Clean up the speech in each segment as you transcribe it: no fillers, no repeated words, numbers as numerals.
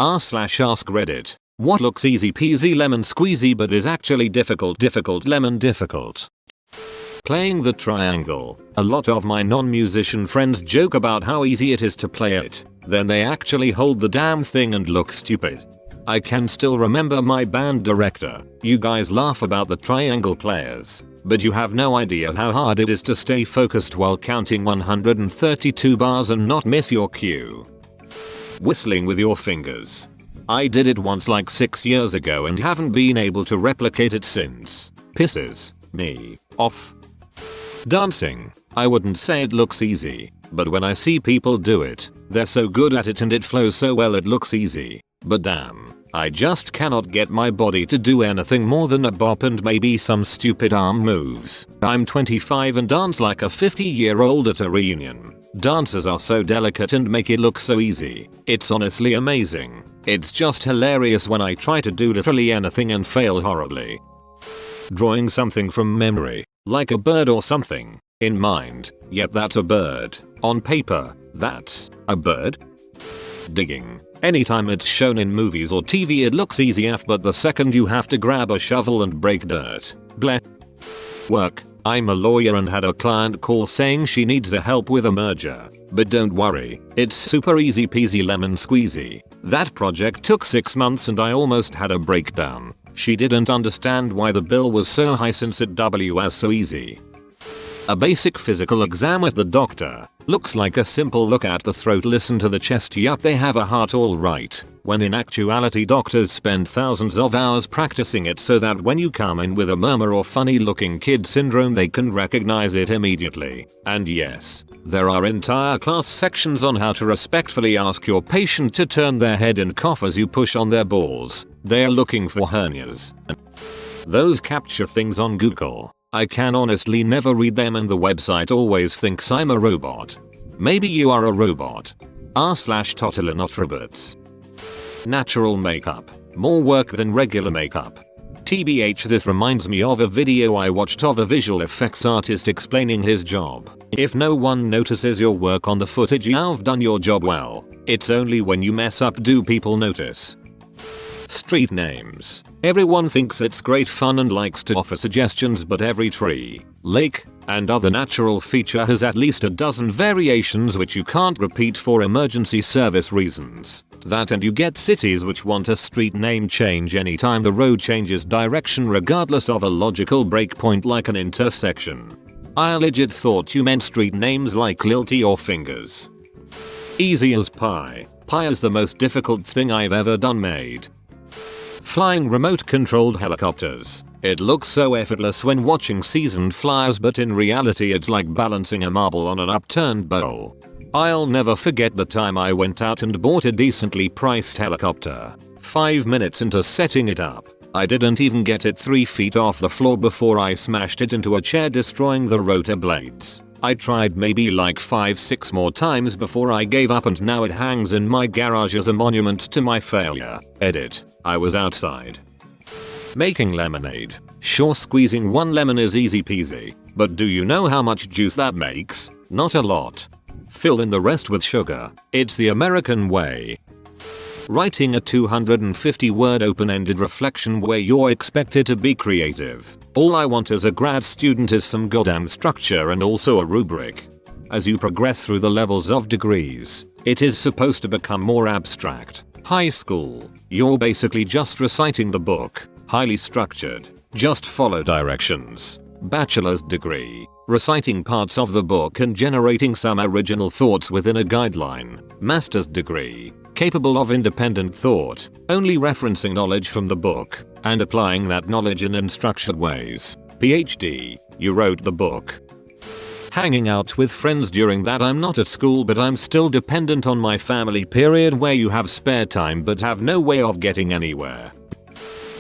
r/AskReddit. What looks easy peasy lemon squeezy but is actually difficult lemon difficult. Playing the triangle. A lot of my non-musician friends joke about how easy it is to play it. Then they actually hold the damn thing and look stupid. I can still remember my band director. You guys laugh about the triangle players, but you have no idea how hard it is to stay focused while counting 132 bars and not miss your cue. Whistling with your fingers. I did it once like 6 years ago and haven't been able to replicate it since. Pisses me off. Dancing. I wouldn't say it looks easy, but when I see people do it, they're so good at it and it flows so well it looks easy. But damn, I just cannot get my body to do anything more than a bop and maybe some stupid arm moves. I'm 25 and dance like a 50-year-old at a reunion. Dancers are so delicate and make it look so easy. It's honestly amazing. It's just hilarious when I try to do literally anything and fail horribly. Drawing something from memory, like a bird or something. In mind, yep, that's a bird. On paper, that's a bird. Digging. Anytime it's shown in movies or TV it looks easy AF, but the second you have to grab a shovel and break dirt. Bleh. Work. I'm a lawyer and had a client call saying she needs a help with a merger. But don't worry, it's super easy peasy lemon squeezy. That project took 6 months and I almost had a breakdown. She didn't understand why the bill was so high since it was so easy. A basic physical exam with the doctor. Looks like a simple look at the throat, listen to the chest, yup, they have a heart alright. When in actuality doctors spend thousands of hours practicing it so that when you come in with a murmur or funny looking kid syndrome they can recognize it immediately. And yes, there are entire class sections on how to respectfully ask your patient to turn their head and cough as you push on their balls. They're looking for hernias. Those capture things on Google. I can honestly never read them and the website always thinks I'm a robot. Maybe you are a robot. r/totally not robots. Natural makeup. More work than regular makeup. TBH, this reminds me of a video I watched of a visual effects artist explaining his job. If no one notices your work on the footage, you've done your job well. It's only when you mess up do people notice. Street names. Everyone thinks it's great fun and likes to offer suggestions, but every tree, lake, and other natural feature has at least a dozen variations which you can't repeat for emergency service reasons. That and you get cities which want a street name change anytime the road changes direction regardless of a logical breakpoint like an intersection. I legit thought you meant street names like Lilty or Fingers. Easy as pie. Pie is the most difficult thing I've ever done made. Flying remote controlled helicopters. It looks so effortless when watching seasoned flyers, but in reality it's like balancing a marble on an upturned bowl. I'll never forget the time I went out and bought a decently priced helicopter. 5 minutes into setting it up, I didn't even get it 3 feet off the floor before I smashed it into a chair, destroying the rotor blades. I tried maybe like 5-6 more times before I gave up, and now it hangs in my garage as a monument to my failure. Edit. I was outside. Making lemonade. Sure, squeezing one lemon is easy peasy, but do you know how much juice that makes? Not a lot. Fill in the rest with sugar. It's the American way. Writing a 250-word open-ended reflection where you're expected to be creative. All I want as a grad student is some goddamn structure and also a rubric. As you progress through the levels of degrees, it is supposed to become more abstract. High school, you're basically just reciting the book. Highly structured, just follow directions. Bachelor's degree, reciting parts of the book and generating some original thoughts within a guideline. Master's degree, capable of independent thought, only referencing knowledge from the book and applying that knowledge in unstructured ways. PhD, you wrote the book. Hanging out with friends during that I'm not at school but I'm still dependent on my family period, where you have spare time but have no way of getting anywhere.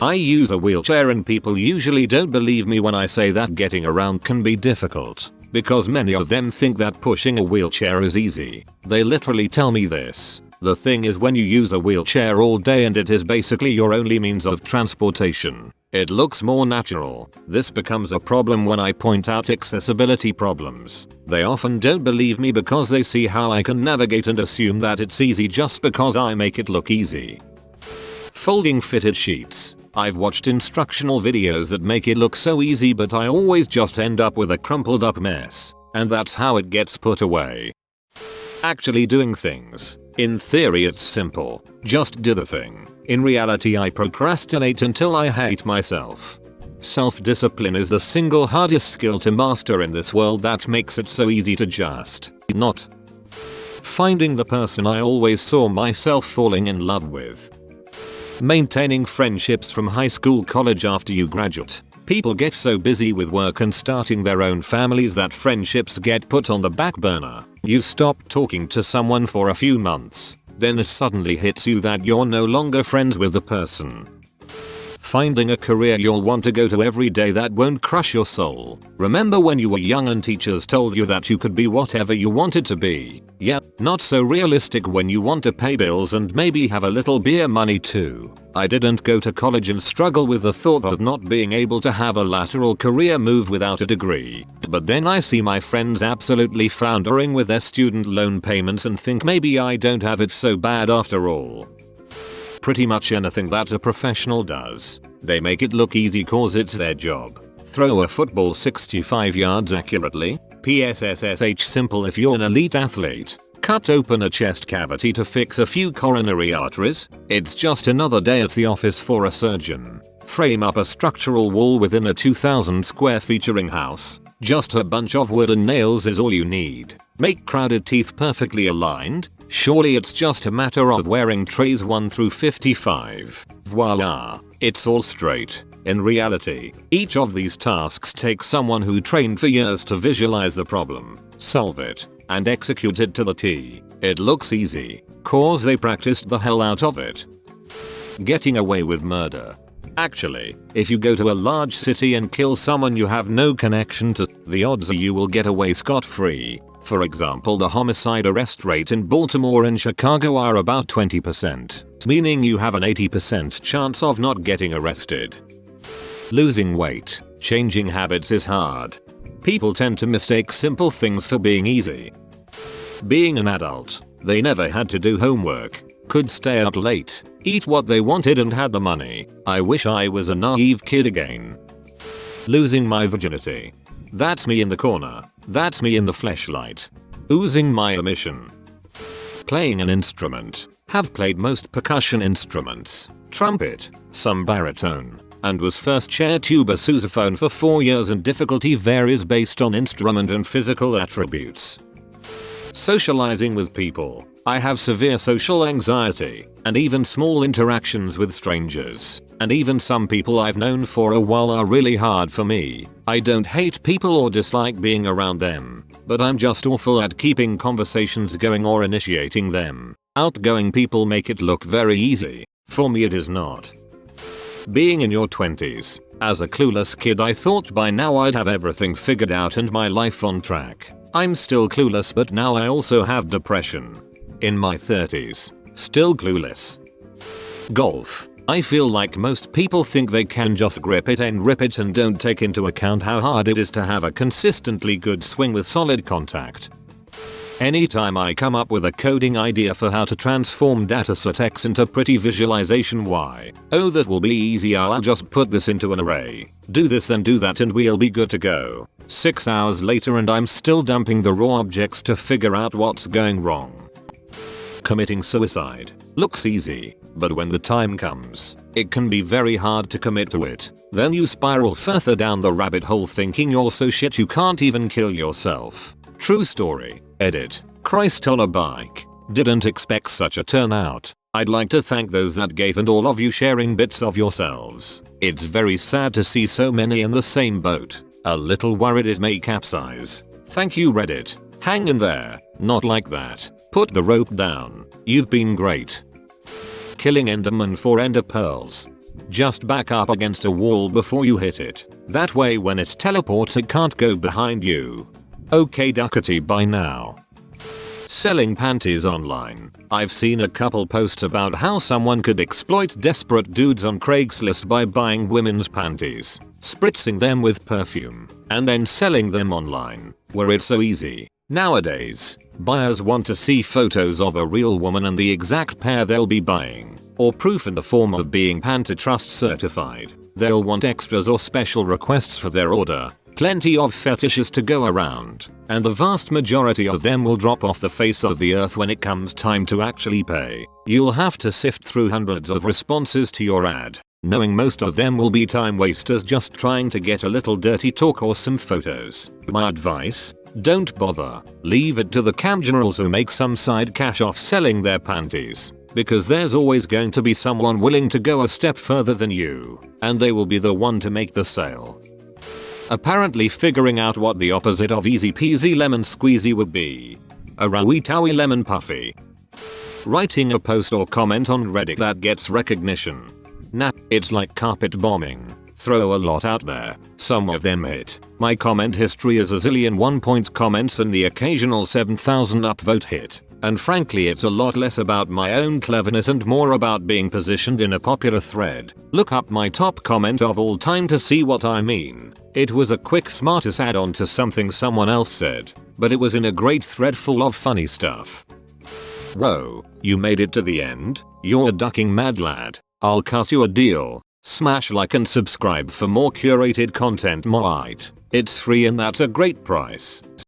I use a wheelchair and people usually don't believe me when I say that getting around can be difficult, because many of them think that pushing a wheelchair is easy. They literally tell me this. The thing is, when you use a wheelchair all day and it is basically your only means of transportation, it looks more natural. This becomes a problem when I point out accessibility problems. They often don't believe me because they see how I can navigate and assume that it's easy just because I make it look easy. Folding fitted sheets. I've watched instructional videos that make it look so easy, but I always just end up with a crumpled up mess. And that's how it gets put away. Actually doing things. In theory it's simple. Just do the thing. In reality I procrastinate until I hate myself. Self-discipline is the single hardest skill to master in this world that makes it so easy to just not. Finding the person I always saw myself falling in love with. Maintaining friendships from high school, college after you graduate. People get so busy with work and starting their own families that friendships get put on the back burner. You stop talking to someone for a few months. Then it suddenly hits you that you're no longer friends with the person. Finding a career you'll want to go to every day that won't crush your soul. Remember when you were young and teachers told you that you could be whatever you wanted to be? Yep, not so realistic when you want to pay bills and maybe have a little beer money too. I didn't go to college and struggle with the thought of not being able to have a lateral career move without a degree. But then I see my friends absolutely floundering with their student loan payments and think maybe I don't have it so bad after all. Pretty much anything that a professional does, they make it look easy cause it's their job. Throw a football 65 yards accurately. PSSSH simple if you're an elite athlete. Cut open a chest cavity to fix a few coronary arteries. It's just another day at the office for a surgeon. Frame up a structural wall within a 2,000 square featuring house. Just a bunch of wooden nails is all you need. Make crowded teeth perfectly aligned. Surely it's just a matter of wearing trays 1 through 55. Voila, it's all straight. In reality, each of these tasks takes someone who trained for years to visualize the problem, solve it, and execute it to the T. It looks easy, cause they practiced the hell out of it. Getting away with murder. Actually, if you go to a large city and kill someone you have no connection to, the odds are you will get away scot-free. For example, the homicide arrest rate in Baltimore and Chicago are about 20%, meaning you have an 80% chance of not getting arrested. Losing weight. Changing habits is hard. People tend to mistake simple things for being easy. Being an adult, they never had to do homework, could stay out late, eat what they wanted and had the money. I wish I was a naive kid again. Losing my virginity. That's me in the corner. That's me in the fleshlight. Oozing my emission. Playing an instrument. Have played most percussion instruments. Trumpet, some baritone, and was first chair tuba sousaphone for 4 years, and difficulty varies based on instrument and physical attributes. Socializing with people. I have severe social anxiety, and even small interactions with strangers, and even some people I've known for a while are really hard for me. I don't hate people or dislike being around them, but I'm just awful at keeping conversations going or initiating them. Outgoing people make it look very easy. For me it is not. Being in your 20s. As a clueless kid I thought by now I'd have everything figured out and my life on track. I'm still clueless, but now I also have depression. In my 30s. Still clueless. Golf. I feel like most people think they can just grip it and rip it and don't take into account how hard it is to have a consistently good swing with solid contact. Anytime I come up with a coding idea for how to transform dataset X into pretty visualization Y, oh that will be easy, I'll just put this into an array, do this then do that and we'll be good to go. 6 hours later and I'm still dumping the raw objects to figure out what's going wrong. Committing suicide. Looks easy, but when the time comes, it can be very hard to commit to it. Then you spiral further down the rabbit hole thinking you're so shit you can't even kill yourself. True story. Edit. Christ on a bike. Didn't expect such a turnout. I'd like to thank those that gave and all of you sharing bits of yourselves. It's very sad to see so many in the same boat. A little worried it may capsize. Thank you Reddit. Hang in there. Not like that. Put the rope down. You've been great. Killing Enderman for ender pearls. Just back up against a wall before you hit it. That way when it teleports it can't go behind you. Okay duckety by now. Selling panties online. I've seen a couple posts about how someone could exploit desperate dudes on Craigslist by buying women's panties, spritzing them with perfume, and then selling them online, where it's so easy. Nowadays, buyers want to see photos of a real woman and the exact pair they'll be buying. or proof in the form of being Panta Trust certified. They'll want extras or special requests for their order. Plenty of fetishes to go around, and the vast majority of them will drop off the face of the earth when it comes time to actually pay. You'll have to sift through hundreds of responses to your ad, knowing most of them will be time wasters just trying to get a little dirty talk or some photos. My advice? Don't bother. Leave it to the cam generals who make some side cash off selling their panties. Because there's always going to be someone willing to go a step further than you, and they will be the one to make the sale. Apparently figuring out what the opposite of easy peasy lemon squeezy would be. A rowie towie lemon puffy. Writing a post or comment on Reddit that gets recognition. Nah, it's like carpet bombing. Throw a lot out there, some of them hit. My comment history is a zillion 1-point comments and the occasional 7,000 upvote hit. And frankly it's a lot less about my own cleverness and more about being positioned in a popular thread. Look up my top comment of all time to see what I mean. It was a quick smartest add-on to something someone else said, but it was in a great thread full of funny stuff. Whoa, you made it to the end? You're a ducking mad lad. I'll cut you a deal. Smash like and subscribe for more curated content. It's free and that's a great price.